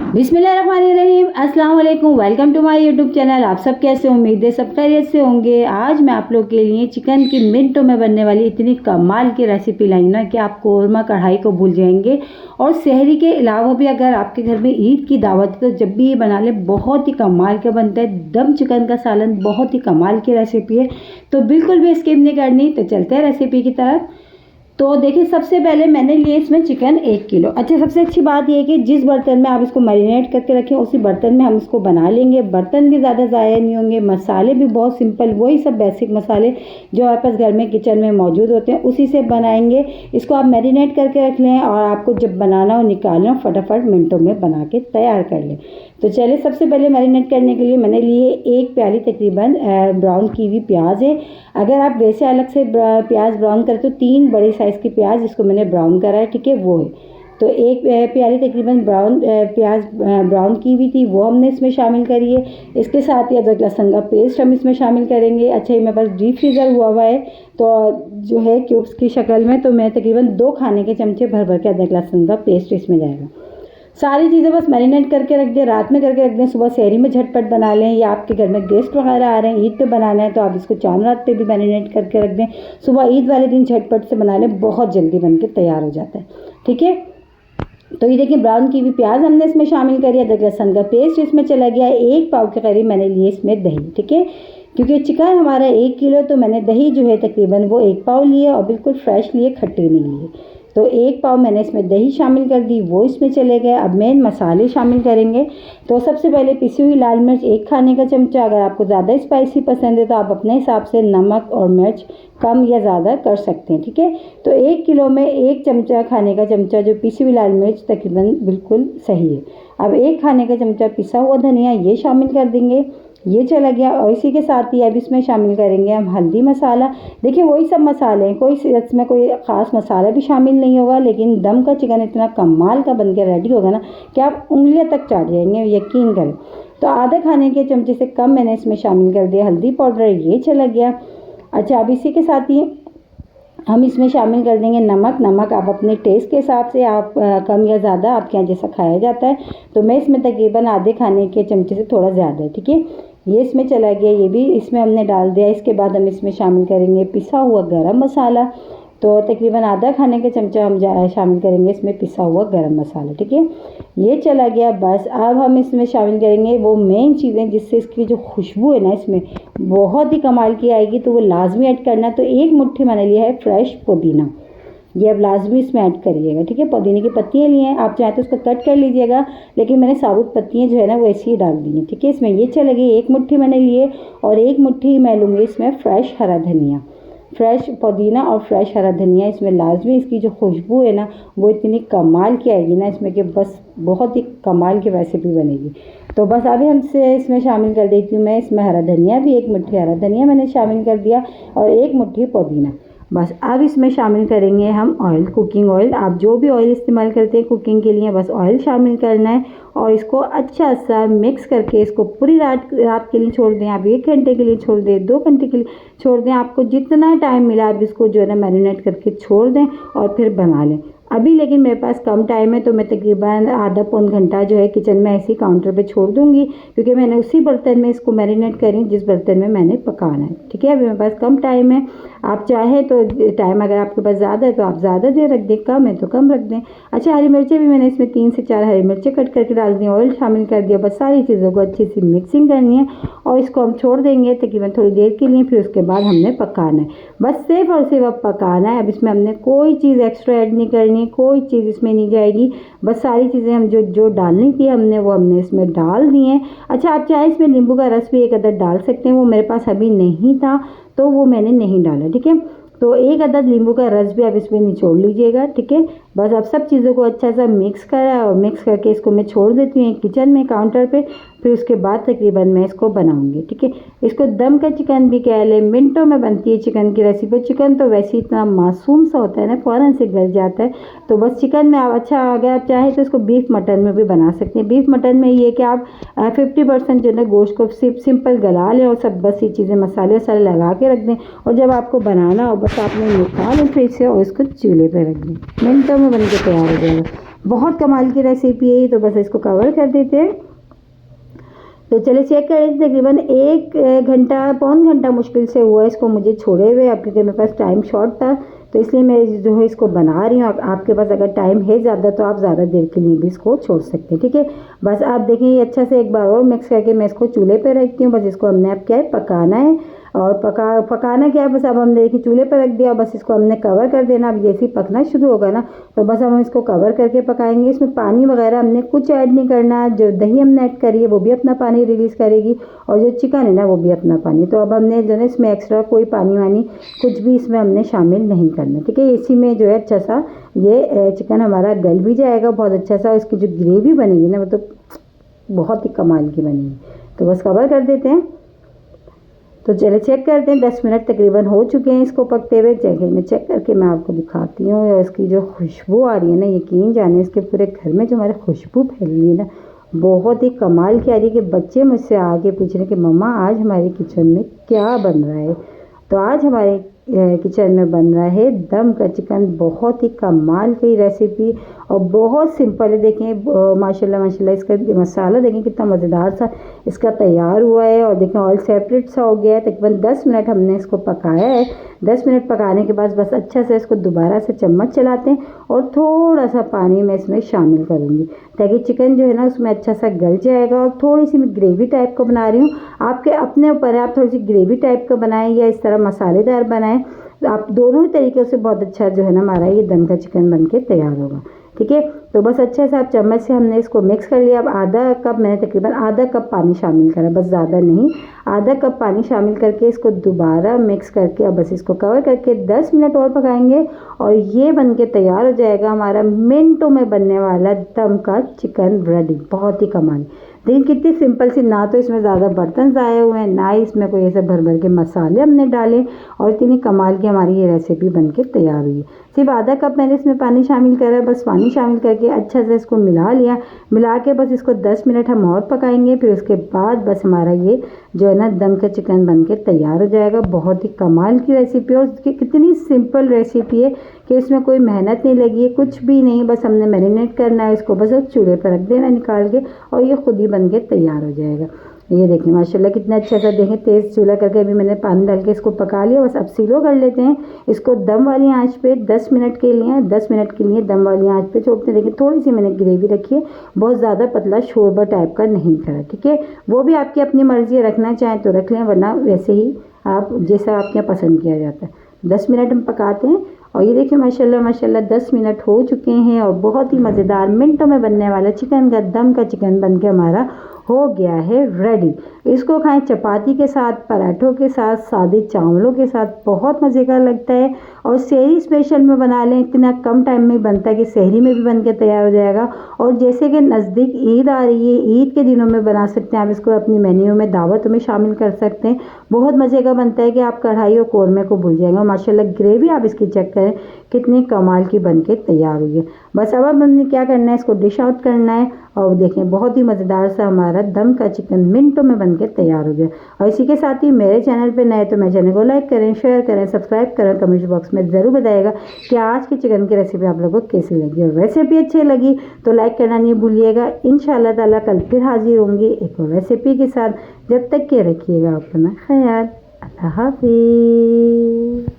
बिस्मिल्लाहिर्रहमानिर्रहीम, अस्सलाम वालेकुम। Welcome to my YouTube channel. आप सब कैसे हो? उम्मीद है सब खैरियत से होंगे। आज मैं आप लोग के लिए चिकन की मिनटों में बनने वाली इतनी कमाल की रेसिपी लाई ना कि आप कौरमा कढ़ाई को भूल जाएंगे। और सहरी के अलावा भी अगर आपके घर में ईद की दावत है तो जब भी ये बना ले बहुत ही कमाल का बनता है। दम चिकन का सालन बहुत ही कमाल की रेसिपी है, तो बिल्कुल भी स्किप नहीं करनी। तो चलते हैं रेसिपी की तरफ। तो देखिए, सबसे पहले मैंने लिए इसमें चिकन 1 किलो। अच्छा, सबसे अच्छी बात यह है कि जिस बर्तन में आप इसको मैरिनेट करके रखें उसी बर्तन में हम इसको बना लेंगे। बर्तन भी ज़्यादा ज़ाया नहीं होंगे, मसाले भी बहुत सिंपल, वही सब बेसिक मसाले जो आपके पास घर में किचन में मौजूद होते हैं उसी से बनाएंगे। इसको आप मैरिनेट करके रख लें और आपको जब बनाना हो निकालना हो फटाफट मिनटों में बना के तैयार कर लें। तो चलिए, सबसे पहले मैरिनेट करने के लिए मैंने लिए 1 प्याली तकरीबन ब्राउन की हुई प्याज है। अगर आप वैसे अलग से प्याज ब्राउन करें तो 3 बड़ी साइज़ की प्याज जिसको मैंने ब्राउन करा है, ठीक है, वो है। तो 1 प्याली तकरीबन प्याज ब्राउन की हुई थी, वो हमने इसमें शामिल करी है। इसके साथ ही अदरक लहसुन का पेस्ट हम इसमें शामिल करेंगे। अच्छा, ये मेरे पास डीप फ्रीज़र हुआ है तो जो है क्यूब्स की शक्ल में, तो मैं तकरीबन 2 खाने के चमचे भर भर के अदरक लहसुन का पेस्ट इसमें जाएगा। सारी चीज़ें बस मैरिनेट करके रख दें, रात में करके रख दें, सुबह सहरी में झटपट बना लें। या आपके घर में गेस्ट वगैरह आ रहे हैं, ईद पे बनाना है तो आप इसको चांद रात पे भी मैरिनेट करके रख दें। सुबह ईद वाले दिन झटपट से बना लें, बहुत जल्दी बन के तैयार हो जाता है, ठीक है। तो ये देखिए, ब्राउन की हुई प्याज हमने इसमें शामिल करी, अदरक लहसुन का पेस्ट इसमें चला गया। 1 पाव के करीब मैंने लिए इसमें दही, ठीक है। क्योंकि चिकन हमारा 1 किलो तो मैंने दही जो है तकरीबन वो 1 पाव लिए और बिल्कुल फ्रेश लिए, खट्टे नहीं लिए। तो 1 पाव मैंने इसमें दही शामिल कर दी, वो इसमें चले गए। अब मेन मसाले शामिल करेंगे। तो सबसे पहले पिसी हुई लाल मिर्च 1 खाने का चमचा। अगर आपको ज़्यादा स्पाइसी पसंद है तो आप अपने हिसाब से नमक और मिर्च कम या ज़्यादा कर सकते हैं, ठीक है। तो 1 किलो में 1 चमचा खाने का चमचा जो पिसी हुई लाल मिर्च तकरीबन बिल्कुल सही है। अब 1 खाने का चमचा पिसा हुआ धनिया ये शामिल कर देंगे, ये चला गया। और इसी के साथ ही अब इसमें शामिल करेंगे हम हल्दी मसाला। देखिए, वही सब मसाले हैं, कोई इसमें कोई ख़ास मसाला भी शामिल नहीं होगा, लेकिन दम का चिकन इतना कमाल का बन के रेडी होगा ना कि आप उंगलियां तक चाट जाएंगे, यकीन करें। तो आधे खाने के चमचे से कम मैंने इसमें शामिल कर दिया हल्दी पाउडर, ये चला गया। अच्छा, अब इसी के साथ ही हम इसमें शामिल कर देंगे नमक आप अपने टेस्ट के हिसाब से, आप कम या ज़्यादा आपके यहाँ जैसा खाया जाता है। तो मैं इसमें तकरीबन आधे खाने के चमचे से थोड़ा ज़्यादा है, ठीक है। ये इसमें चला गया, ये भी इसमें हमने डाल दिया। इसके बाद हम इसमें शामिल करेंगे पिसा हुआ गरम मसाला। तो तकरीबन आधा खाने के चमचा हम शामिल करेंगे इसमें पिसा हुआ गरम मसाला, ठीक है। ये चला गया। बस अब हम इसमें शामिल करेंगे वो मेन चीज़ें जिससे इसकी जो खुशबू है ना इसमें बहुत ही कमाल की आएगी, तो वो लाजमी ऐड करना। तो 1 मुट्ठी मैंने लिया है फ्रेश पुदीना, ये अब लाजमी इसमें ऐड करिएगा, ठीक है। पुदीने की पत्तियाँ ली हैं, आप चाहें तो उसको कट कर लीजिएगा, लेकिन मैंने साबुत पत्तियाँ जो है ना वो ऐसी ही डाल दी हैं, ठीक है। इसमें ये चलेगी 1 मुट्ठी मैंने लिए। और 1 मुट्ठी मैं लूँगी इसमें फ्रेश हरा धनिया, फ्रेश पुदीना और फ्रेश हरा धनिया इसमें लाजमी। इसकी जो खुशबू है ना वो इतनी कमाल की आएगी ना इसमें कि बस बहुत ही कमाल की रेसिपी बनेगी। तो बस अभी हमसे इसमें शामिल कर देती हूँ मैं इसमें हरा धनिया भी, 1 मुट्ठी हरा धनिया मैंने शामिल कर दिया और 1 मुट्ठी पुदीना। बस अब इसमें शामिल करेंगे हम ऑयल, कुकिंग ऑयल। आप जो भी ऑयल इस्तेमाल करते हैं कुकिंग के लिए बस ऑयल शामिल करना है और इसको अच्छा सा मिक्स करके इसको पूरी रात के लिए छोड़ दें। आप 1 घंटे के लिए छोड़ दें, 2 घंटे के लिए छोड़ दें, आपको जितना टाइम मिला आप इसको जो है ना मैरिनेट करके छोड़ दें और फिर बना लें। अभी लेकिन मेरे पास कम टाइम है तो मैं तकरीबन आधा पौन घंटा जो है किचन में ऐसे ही काउंटर पे छोड़ दूंगी, क्योंकि मैंने उसी बर्तन में इसको मैरिनेट करी जिस बर्तन में मैंने पकाना है, ठीक है। अभी मेरे पास कम टाइम है, आप चाहें तो टाइम अगर आपके पास ज़्यादा है तो आप ज़्यादा देर रख दें, कम है तो कम रख दें। अच्छा, हरी मिर्चें भी मैंने इसमें 3 से 4 हरी मिर्चें कट करके डाल दी, ऑयल शामिल कर दिया। बस सारी चीज़ों को अच्छी सी मिक्सिंग करनी है और इसको हम छोड़ देंगे तकरीबन थोड़ी देर के लिए, फिर उसके बाद हमने पकाना है। बस सिर्फ और सिर्फ अब पकाना है। अब इसमें हमने कोई चीज़ एक्स्ट्रा ऐड नहीं करनी, कोई चीज़ इसमें नहीं जाएगी। बस सारी चीज़ें हम जो डालनी थी हमने इसमें डाल दी हैं। अच्छा, आप चाहे इसमें नींबू का रस भी 1 अदद डाल सकते हैं, वो मेरे पास अभी नहीं था तो वो मैंने नहीं डाला, ठीक है। तो 1 अदद नींबू का रस भी आप इसमें निचोड़ लीजिएगा, ठीक है। बस अब सब चीज़ों को अच्छा सा मिक्स करा और मिक्स करके इसको मैं छोड़ देती हूँ किचन में काउंटर पे। फिर उसके बाद तकरीबन मैं इसको बनाऊंगी, ठीक है। इसको दम का चिकन भी कह लें, मिनटों में बनती है चिकन की रेसिपी। चिकन तो वैसे ही इतना मासूम सा होता है ना, फ़ौरन से गल जाता है। तो बस चिकन में आप अच्छा अगर आप चाहें तो इसको बीफ मटन में भी बना सकते हैं। बीफ मटन में ये कि आप 50% जो है ना गोश्त को सिंपल गला लें और सब बस ये चीज़ें मसाले वसाले लगा के रख दें और जब आपको बनाना हो बस आपने निकाल लें फिर से और इसको चूल्हे पर रख दें, मिनटों में बन के तैयार हो जाएगा। बहुत कमाल की रेसिपी है, तो बस इसको कवर कर देते हैं। तो चलिए चेक करें, तकरीबन 1 घंटा पौन घंटा मुश्किल से हुआ इसको मुझे छोड़े हुए, अब क्योंकि मेरे पास टाइम शॉर्ट था तो इसलिए मैं जो है इसको बना रही हूँ। आपके पास अगर टाइम है ज़्यादा तो आप ज़्यादा देर के लिए भी इसको छोड़ सकते हैं, ठीक है। बस आप देखें ये अच्छा से एक बार और मिक्स करके मैं इसको चूल्हे पे रखती हूँ। बस इसको हमने अब क्या है पकाना है, और पकाना क्या है, बस अब हमने देखिए चूल्हे पर रख दिया, बस इसको हमने कवर कर देना। अब जैसे ही पकना शुरू होगा ना तो बस हम इसको कवर करके पकाएंगे। इसमें पानी वगैरह हमने कुछ ऐड नहीं करना, जो दही हमने ऐड करी है वो भी अपना पानी रिलीज़ करेगी, और जो चिकन है ना वो भी अपना पानी। तो अब हमने जो है इसमें एक्स्ट्रा कोई पानी वानी कुछ भी इसमें हमने शामिल नहीं करना, ठीक है। इसी में जो है अच्छा सा ये चिकन हमारा गल भी जाएगा बहुत अच्छा सा, इसकी जो ग्रेवी बनेगी ना वो तो बहुत ही कमाल की बनेगी। तो बस कवर कर देते हैं। तो चलिए चेक करते हैं, 10 मिनट तकरीबन हो चुके हैं इसको पकते हुए। जगह में चेक करके मैं आपको दिखाती हूँ, और इसकी जो खुशबू आ रही है ना, यकीन जाने इसके पूरे घर में जो हमारे खुशबू फैल रही है ना बहुत ही कमाल की आ रही है कि बच्चे मुझसे आके पूछ रहे हैं कि मम्मा आज हमारे किचन में क्या बन रहा है। तो आज हमारे किचन में बन रहा है दम का चिकन, बहुत ही कमाल की रेसिपी और बहुत सिंपल है। देखें माशाल्लाह माशाल्लाह इसका मसाला देखें कितना मज़ेदार सा इसका तैयार हुआ है, और देखें ऑयल सेपरेट सा हो गया है। तकरीबन 10 मिनट हमने इसको पकाया है। 10 मिनट पकाने के बाद बस अच्छा से इसको दोबारा से चम्मच चलाते हैं, और थोड़ा सा पानी मैं इसमें शामिल करूँगी ताकि चिकन जो है ना उसमें अच्छा सा गल जाएगा। और थोड़ी सी मैं ग्रेवी टाइप को बना रही हूँ, आपके अपने ऊपर है, आप थोड़ी सी ग्रेवी टाइप का बनाएं या इस तरह मसालेदार बनाएं, तो आप दोनों ही तरीके से बहुत अच्छा जो है ना हमारा ये दम का चिकन बन के तैयार होगा, ठीक है। तो बस अच्छे से आप चम्मच से हमने इसको मिक्स कर लिया। अब आधा कप मैंने तकरीबन आधा कप पानी शामिल करा, बस ज़्यादा नहीं, आधा कप पानी शामिल करके इसको दोबारा मिक्स करके अब बस इसको कवर करके 10 मिनट और पकाएंगे, और ये बन के तैयार हो जाएगा हमारा मिनटों में बनने वाला दम का चिकन रेडी। बहुत ही कमाल, लेकिन कितनी सिंपल सी, ना तो इसमें ज़्यादा बर्तन आए हुए हैं, ना ही इसमें कोई ऐसे भर भर के मसाले हमने डाले, और इतनी कमाल की हमारी ये रेसिपी बन के तैयार हुई है। सिर्फ आधा कप मैंने इसमें पानी शामिल करा, बस पानी शामिल करके अच्छा से इसको मिला लिया। मिला के बस इसको 10 मिनट हम और पकाएंगे, फिर उसके बाद बस हमारा ये जो है ना दम का चिकन बन के तैयार हो जाएगा। बहुत ही कमाल की रेसिपी, और कितनी सिंपल रेसिपी है कि इसमें कोई मेहनत नहीं लगी है, कुछ भी नहीं, बस हमने मैरिनेट करना है इसको, बस चूल्हे पर रख देना निकाल के, और ये खुद ही बन के तैयार हो जाएगा। ये देखिए माशाल्लाह कितना अच्छा सा, देखें तेज़ चूल्हा करके अभी मैंने पानी डाल के इसको पका लिया। बस अब सीलो कर लेते हैं इसको दम वाली आंच पे 10 मिनट के लिए। 10 मिनट के लिए दम वाली आंच पे छोड़ते हैं। देखिए थोड़ी सी मैंने ग्रेवी रखी है, बहुत ज़्यादा पतला शोरबा टाइप का नहीं करा, ठीक है। वो भी आपकी अपनी मर्ज़ी है, रखना चाहें तो रख लें, वरना वैसे ही आप जैसा आपके यहाँ पसंद किया जाता है। 10 मिनट हम पकाते हैं, और ये देखिए माशाल्लाह माशाल्लाह 10 मिनट हो चुके हैं, और बहुत ही मज़ेदार मिनटों में बनने वाला चिकन का दम का चिकन बन के हमारा हो गया है रेडी। इसको खाएं चपाती के साथ, पराठों के साथ, सादे चावलों के साथ, बहुत मज़े का लगता है। और सहरी स्पेशल में बना लें, इतना कम टाइम में बनता है कि सहरी में भी बन के तैयार हो जाएगा। और जैसे कि नज़दीक ईद आ रही है, ईद के दिनों में बना सकते हैं आप इसको, अपनी मेन्यू में दावतों में शामिल कर सकते हैं। बहुत मज़े का बनता है कि आप कढ़ाई और कौरमे को भूल जाएंगे। माशाल्लाह ग्रेवी आप इसकी चेक करें कितनी कमाल की बन के तैयार हुई है। बस अब हमने क्या करना है, इसको डिश आउट करना है, और देखें बहुत ही मज़ेदार सा हमारा दम का चिकन मिनटों में बनके तैयार हो गया। और इसी के साथ ही मेरे चैनल पे नए तो मेरे चैनल को लाइक करें, शेयर करें, सब्सक्राइब करें। कमेंट बॉक्स में ज़रूर बताइएगा कि आज की चिकन की रेसिपी आप लोगों को कैसी लगी, और रेसिपी अच्छी लगी तो लाइक करना नहीं भूलिएगा। इंशाअल्लाह ताला कल फिर हाजिर होंगी एक और रेसिपी के साथ। जब तक के रखिएगा अपना ख्याल। अल्लाह हाफिज़।